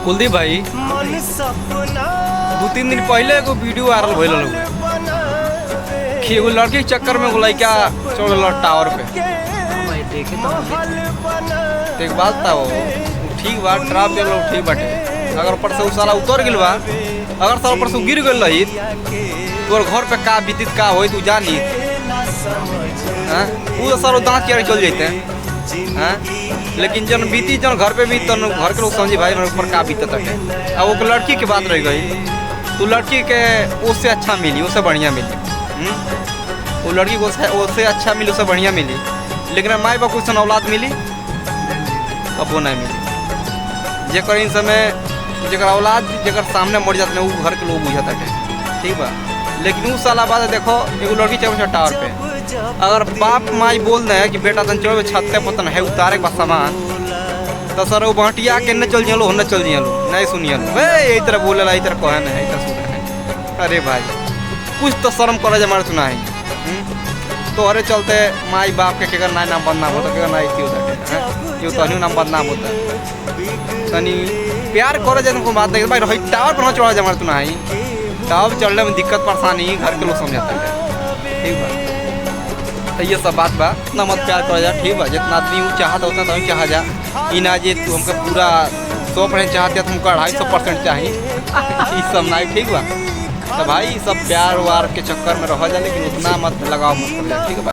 कुलदीप भाई 2-3 दिन पहले एगो वीडियो वायरल भइल रहे कि एगो लड़की के चक्कर में एगो लड़का चढ़ गया टावर पे। भाई देखे तो एक बात था वो ठीक बा, ट्राप पे लोग ठीक बाटे। अगर ऊपर से उ साला उतर गेल बा, अगर साला ऊपर से गिर गेल रही तोर घर पे का बीतित का होई तू जानी। हां उ साला दांत के चल जइते हैं, लेकिन जन बीती जन घर पे भी तन घर के लोग समझी भाई मेरे ऊपर का बीतत है। अब वो लड़की की बात रह गई तो लड़की के उससे अच्छा मिली, उससे बढ़िया मिली। वो लड़की को उससे अच्छा मिली, उससे बढ़िया मिली, लेकिन माई बाप कुछ औलाद मिली अब वो नहीं मिली। जेकर इन समय जेकर औलाद जेकर सामने मर जाते वो घर के लोग बुझत है, ठीक बा। लेकिन उस साल बाद देखो एगो लड़की चढ़ टावर पे, अगर बाप माई बोल रहे हैं कि बेटा तन चढ़ो छत पे पतन है उतारे का सामान, तो सर वो बहटिया के न चल जियो न चल जियो नहीं सुनिए यही तरह बोले ला, तरह कहे ना तरह सुन है। अरे भाई कुछ तो शर्म करे हमारे सुना है। तो अरे चलते माई बाप के केकर ना नाम बदनाम होता, केकर ना इसी होता है, ये तो नाम बदनाम होता है। तनी प्यार करे जैसे को बात नहीं भाई रही टावर पर न चढ़ा जा हमारे सुना है। टावर चढ़ने में दिक्कत परेशानी घर के लोग समझाते हैं, ठीक बा। तो ये सब बात बा, इतना मत प्यार करा जा, ठीक बा। जितना आदमी वो चाहता उतना तो चाह जा, ई ना जे तू हमको पूरा 100% चाहते तो हमको 250% चाहिए ये सब ना, ठीक बा। तो भाई सब प्यार वार के चक्कर में रह जा, लेकिन उतना मत लगाओ मत कर जा, ठीक है।